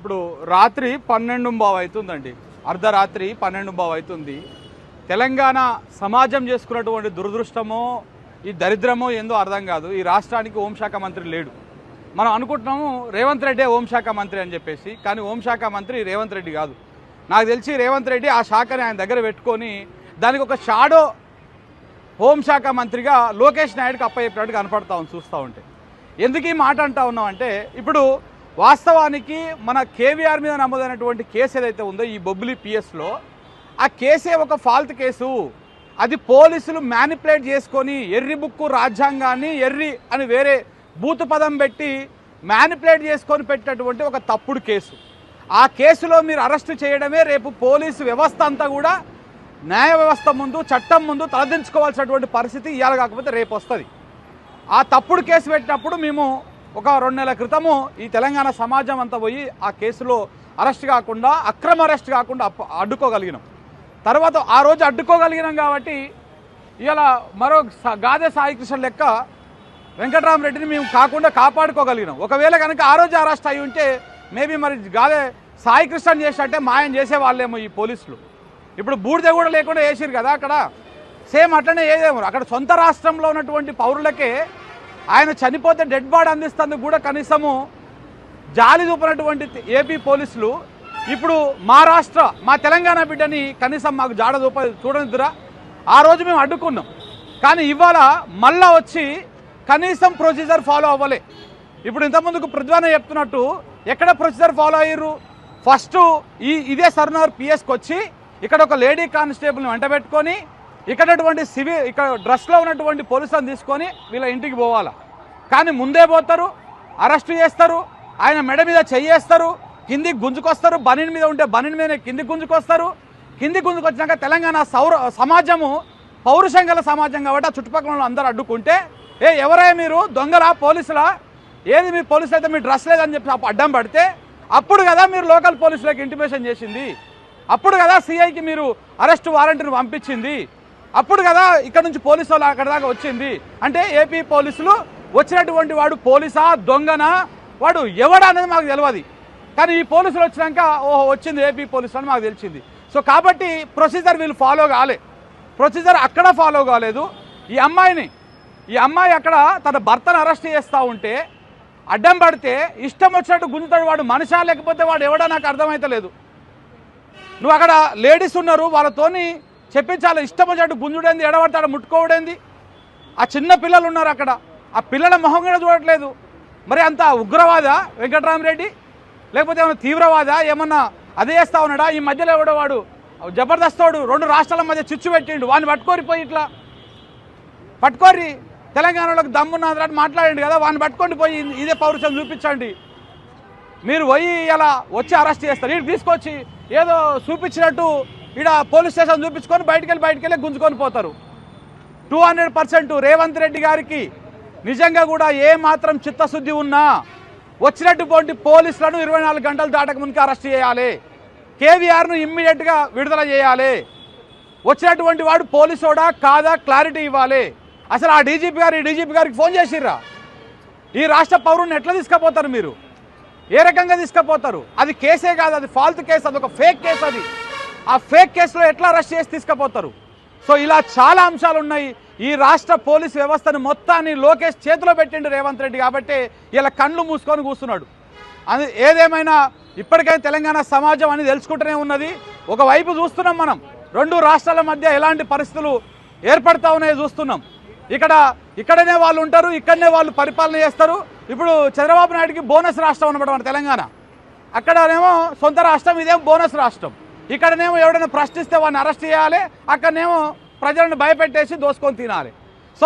ఇప్పుడు రాత్రి 12:15 అవుతుందండి. అర్ధరాత్రి 12:15 అవుతుంది. తెలంగాణ సమాజం చేసుకున్నటువంటి దురదృష్టమో ఈ దరిద్రమో ఏందో అర్థం కాదు. ఈ రాష్ట్రానికి హోంశాఖ మంత్రి లేడు. మనం అనుకుంటున్నాము రేవంత్ రెడ్డే హోంశాఖ మంత్రి అని చెప్పేసి, కానీ హోంశాఖ మంత్రి రేవంత్ రెడ్డి కాదు. నాకు తెలిసి రేవంత్ రెడ్డి ఆ శాఖని ఆయన దగ్గర పెట్టుకొని దానికి ఒక షాడో హోంశాఖ మంత్రిగా లోకేష్ నాయుడుకి అప్పచెప్పినట్టు కనపడతా ఉంది చూస్తూ ఉంటే. ఎందుకు ఈ మాట అంటా ఉన్నామంటే, ఇప్పుడు వాస్తవానికి మన కేవీఆర్ మీద నమోదైనటువంటి కేసు ఏదైతే ఉందో ఈ బొబ్బిలి పిఎస్లో, ఆ కేసే ఒక ఫాల్ట్ కేసు. అది పోలీసులు మ్యానిపులేట్ చేసుకొని ఎర్రి బుక్కు రాజ్యాంగాన్ని ఎర్రి అని వేరే బూతు పదం పెట్టి మ్యానిపులేట్ చేసుకొని పెట్టినటువంటి ఒక తప్పుడు కేసు. ఆ కేసులో మీరు అరెస్టు చేయడమే రేపు పోలీసు వ్యవస్థ అంతా కూడా న్యాయ వ్యవస్థ ముందు చట్టం ముందు తలదించుకోవాల్సినటువంటి పరిస్థితి ఇవాళ కాకపోతే రేపు వస్తుంది. ఆ తప్పుడు కేసు పెట్టినప్పుడు మేము ఒక 2 నెలల క్రితము ఈ తెలంగాణ సమాజం అంతా పోయి ఆ కేసులో అరెస్ట్ కాకుండా, అక్రమ అరెస్ట్ కాకుండా అడ్డుకోగలిగినాం. తర్వాత ఆ రోజు అడ్డుకోగలిగినాం కాబట్టి ఇలా మరో గాదె సాయికృష్ణ లెక్క వెంకటరామరెడ్డిని మేము కాకుండా కాపాడుకోగలిగినాం. ఒకవేళ కనుక ఆ రోజు అరెస్ట్ అయి ఉంటే మేబీ మరి గాదె సాయికృష్ణ చేసినట్టే మాయం చేసేవాళ్ళేమో ఈ పోలీసులు. ఇప్పుడు బూడిద కూడా లేకుండా వేసిరు కదా అక్కడ. సేమ్ అట్లనే ఏదేమో అక్కడ సొంత రాష్ట్రంలో ఉన్నటువంటి పౌరులకే ఆయన చనిపోతే డెడ్ బాడీ అందిస్తేందుకు కూడా కనీసము జాలి చూపినటువంటి ఏపీ పోలీసులు ఇప్పుడు మా తెలంగాణ బిడ్డని కనీసం మాకు జాడ చూడనిద్దురా. ఆ రోజు మేము అడ్డుకున్నాం. కానీ ఇవాళ మళ్ళా వచ్చి కనీసం ప్రొసీజర్ ఫాలో అవ్వలే. ఇప్పుడు ఇంతకుముందుకు పృథ్వానే చెప్తున్నట్టు ఎక్కడ ప్రొసీజర్ ఫాలో అయ్యారు? ఫస్ట్ ఇదే సర్నగర్ పిఎస్కి వచ్చి ఇక్కడ ఒక లేడీ కానిస్టేబుల్ని వెంటబెట్టుకొని ఇక్కడ డ్రెస్లో ఉన్నటువంటి పోలీసులను తీసుకొని వీళ్ళ ఇంటికి పోవాలా. కానీ ముందే పోతారు, అరెస్టు చేస్తారు, ఆయన మెడ మీద చెయ్యేస్తారు, కిందికి గుంజుకొస్తారు. బనీన్ మీద ఉంటే బనీన్ మీదనే కిందికి గుంజుకొస్తారు. కిందికి గుంజుకొచ్చినాక తెలంగాణ సమాజము పౌరుషం గల సమాజం కాబట్టి ఆ చుట్టుపక్కల అందరూ అడ్డుకుంటే, ఎవరైనా మీరు దొంగలా పోలీసులా, ఏది మీ పోలీసులు అయితే మీ డ్రెస్ లేదని చెప్పి అడ్డం పడితే అప్పుడు కదా మీరు లోకల్ పోలీసులకు ఇంటిమేషన్ చేసింది. అప్పుడు కదా సిఐకి మీరు అరెస్ట్ వారెంట్ని పంపించింది. అప్పుడు కదా ఇక్కడ నుంచి పోలీసు వాళ్ళు అక్కడ దాకా వచ్చింది. అంటే ఏపీ పోలీసులు వచ్చినటువంటి వాడు పోలీసా దొంగనా వాడు ఎవడా అనేది మాకు తెలియదు. కానీ ఈ పోలీసులు వచ్చినాక ఓహో వచ్చింది ఏపీ పోలీసులు అని మాకు తెలిసింది. సో కాబట్టి ప్రొసీజర్ వీళ్ళు ఫాలో కాలే. ప్రొసీజర్ అక్కడ ఫాలో కాలేదు. ఈ అమ్మాయి అక్కడ తన భర్తను అరెస్ట్ చేస్తూ ఉంటే అడ్డం పడితే ఇష్టం వచ్చినట్టు గుంజుతాడు. వాడు మనిషా లేకపోతే వాడు ఎవడా నాకు అర్థమైతలేదు. నువ్వు అక్కడ లేడీస్ ఉన్నారు, వాళ్ళతోని చెప్పించాలి. ఇష్టం వచ్చినట్టు గుంజుడేంది, ఎడబడతాడు ముట్టుకోవడేంది. ఆ చిన్న పిల్లలు ఉన్నారు అక్కడ, ఆ పిల్లల మొహం కూడా చూడట్లేదు. మరి అంత ఉగ్రవాదా వెంకటరామరెడ్డి, లేకపోతే ఏమన్నా తీవ్రవాదా, ఏమన్నా అదే చేస్తా ఉన్నాడా? ఈ మధ్యలో ఎవడో వాడు జబర్దస్తోడు 2 రాష్ట్రాల మధ్య చిచ్చు పెట్టిండు. వాడిని పట్టుకోరిపోయి ఇట్లా పట్టుకోరి తెలంగాణలోకి దమ్మున్నదని మాట్లాడండి కదా, వాడిని పట్టుకొని పోయి ఇదే పౌరుషం చూపించండి. మీరు పోయి ఇలా వచ్చి అరెస్ట్ చేస్తారు. వీడు తీసుకొచ్చి ఏదో చూపించినట్టు ఇక్కడ పోలీస్ స్టేషన్ చూపించుకొని బయటికి గుంజుకొని పోతారు. 200% రేవంత్ రెడ్డి గారికి నిజంగా కూడా ఏ మాత్రం చిత్తశుద్ధి ఉన్నా వచ్చినటువంటి పోలీసులను 24 గంటలు దాటక ముందుకు అరెస్ట్ చేయాలి. కేవీఆర్ను ఇమ్మీడియట్గా విడుదల చేయాలి. వచ్చినటువంటి వాడు పోలీసోడా కాదా క్లారిటీ ఇవ్వాలి. అసలు ఆ డీజీపీ గారికి ఫోన్ చేసిర్రా? ఈ రాష్ట్ర పౌరుని ఎట్లా తీసుకుపోతారు మీరు? ఏ రకంగా తీసుకుపోతారు? అది కేసే కాదు, అది ఫాల్ట్ కేసు, అది ఒక ఫేక్ కేసు. అది ఆ ఫేక్ కేసులో ఎట్లా అరెస్ట్ చేసి తీసుకుపోతారు? సో ఇలా చాలా అంశాలు ఉన్నాయి. ఈ రాష్ట్ర పోలీస్ వ్యవస్థను మొత్తాన్ని లోకేష్ చేతిలో పెట్టిండు రేవంత్ రెడ్డి. కాబట్టి ఇలా కళ్ళు మూసుకొని కూర్చున్నాడు. అది ఏదేమైనా ఇప్పటికైనా తెలంగాణ సమాజం అని తెలుసుకుంటూనే ఉన్నది. ఒకవైపు చూస్తున్నాం మనం 2 రాష్ట్రాల మధ్య ఎలాంటి పరిస్థితులు ఏర్పడతా ఉన్నాయో చూస్తున్నాం. ఇక్కడనే వాళ్ళు ఉంటారు, ఇక్కడనే వాళ్ళు పరిపాలన చేస్తారు. ఇప్పుడు చంద్రబాబు నాయుడికి బోనస్ రాష్ట్రం అనమాట మన తెలంగాణ. అక్కడనేమో సొంత రాష్ట్రం, ఇదేమో బోనస్ రాష్ట్రం. ఇక్కడనేమో ఎవడైనా ప్రశ్నిస్తే వాడిని అరెస్ట్ చేయాలి, అక్కడనేమో ప్రజలను భయపెట్టేసి దోసుకొని తినాలి. సో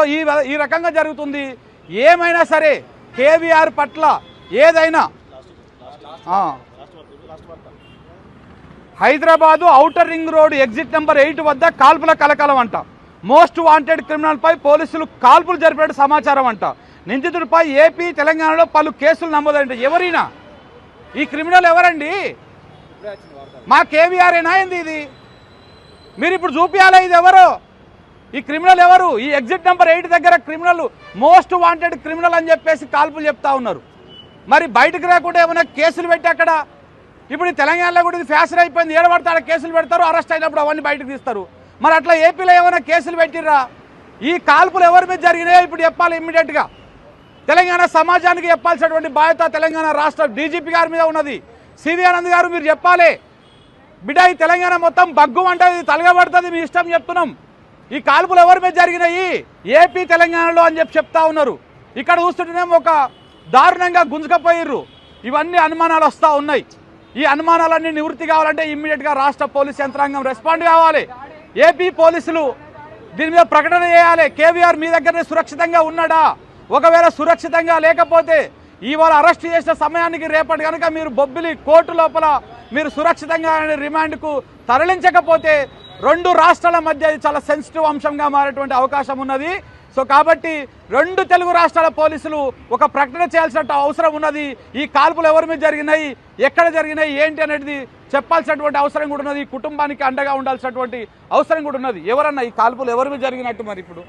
ఈ రకంగా జరుగుతుంది. ఏమైనా సరే కేవీఆర్ పట్ల ఏదైనా Hyderabad outer ring road exit number 8 వద్ద కాల్పుల కలకలం అంట. మోస్ట్ వాంటెడ్ క్రిమినల్ పై పోలీసులు కాల్పులు జరిపినట్టు సమాచారం అంట. నిందితుడిపై ఏపీ తెలంగాణలో పలు కేసులు నమోదంట. ఎవరైనా ఈ క్రిమినల్ ఎవరండి? మా కేవీఆర్ఏనా ఏంది ఇది? మీరు ఇప్పుడు చూపించాలి ఇది ఎవరు, ఈ క్రిమినల్ ఎవరు? ఈ ఎగ్జిట్ నెంబర్ 8 దగ్గర క్రిమినల్ మోస్ట్ వాంటెడ్ క్రిమినల్ అని చెప్పేసి కాల్పులు చెప్తా ఉన్నారు. మరి బయటకు రాకుండా ఏమైనా కేసులు పెట్టి అక్కడ ఇప్పుడు ఈ తెలంగాణలో కూడా ఇది ఫ్యాషన్ అయిపోయింది. ఏడబడితే ఆడ కేసులు పెడతారు, అరెస్ట్ అయినప్పుడు అవన్నీ బయటకు తీస్తారు. మరి అట్లా ఏపీలో ఏమైనా కేసులు పెట్టిర్రా? ఈ కాల్పులు ఎవరి మీద జరిగినాయో ఇప్పుడు చెప్పాలి. ఇమ్మీడియట్గా తెలంగాణ సమాజానికి చెప్పాల్సినటువంటి బాధ్యత తెలంగాణ రాష్ట్ర డీజీపీ గారి మీద ఉన్నది. సివి ఆనంద్ గారు మీరు చెప్పాలి. బిడ్డ ఈ తెలంగాణ మొత్తం బగ్గు అంటే ఇది తలగబడుతుంది, మీ ఇష్టం చెప్తున్నాం. ఈ కాల్పులు ఎవరి మీద జరిగినాయి? ఏపీ తెలంగాణలో అని చెప్తా ఉన్నారు. ఇక్కడ చూస్తుంటేనేమో ఒక దారుణంగా గుంజుకపోయిర్రు. ఇవన్నీ అనుమానాలు వస్తూ ఉన్నాయి. ఈ అనుమానాలన్నీ నివృత్తి కావాలంటే ఇమ్మీడియట్గా రాష్ట్ర పోలీస్ యంత్రాంగం రెస్పాండ్ కావాలి. ఏపీ పోలీసులు దీని మీద ప్రకటన చేయాలి. కేవీఆర్ మీ దగ్గరనే సురక్షితంగా ఉన్నాడా? ఒకవేళ సురక్షితంగా లేకపోతే ఇవాళ అరెస్ట్ చేసిన సమయానికి రేపటి కనుక మీరు బొబ్బిలి కోర్టు లోపల మీరు సురక్షితంగా రిమాండ్కు తరలించకపోతే రెండు రాష్ట్రాల మధ్య ఇది చాలా సెన్సిటివ్ అంశంగా మారేటువంటి అవకాశం ఉన్నది. సో కాబట్టి రెండు తెలుగు రాష్ట్రాల పోలీసులు ఒక ప్రకటన చేయాల్సిన అవసరం ఉన్నది. ఈ కాల్పులు ఎవరి మీద జరిగినాయి, ఎక్కడ జరిగినాయి, ఏంటి అనేది చెప్పాల్సినటువంటి అవసరం కూడా ఉన్నది. కుటుంబానికి అండగా ఉండాల్సినటువంటి అవసరం కూడా ఉన్నది. ఎవరన్నా ఈ కాల్పులు ఎవరి మీద జరిగినట్టు మరి ఇప్పుడు